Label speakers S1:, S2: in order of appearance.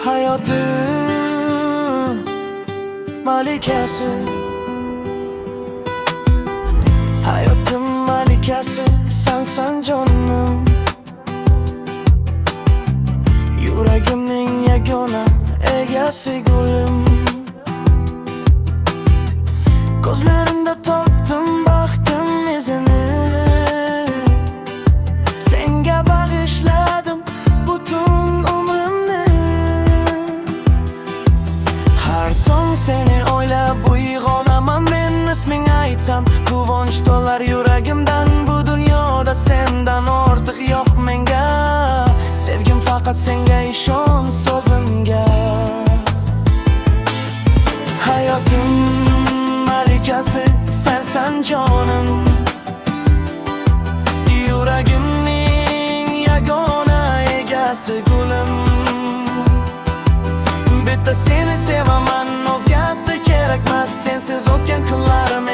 S1: Hayotim malikasi, hayotim malikasi sensan jonim. Yuragimning yagona egasi gulim. Ko'zlarimda topdim baxtim izini. Senga bag'ishladim butun umrimni. Har tong seni o'ylab uyg'onaman, men isming aytsam quvonch to'lar yuragimdan. Bu dunyoda sendan ortiq yo'q menga. Sevgim faqat senga, ishon so'zimga. Hayotim malikasi sensan jonim. Yuragimning yagona egasi gulim. Bitta seni sevaman, o'zgasi kerakmas. Sensiz o'tgan kunlarim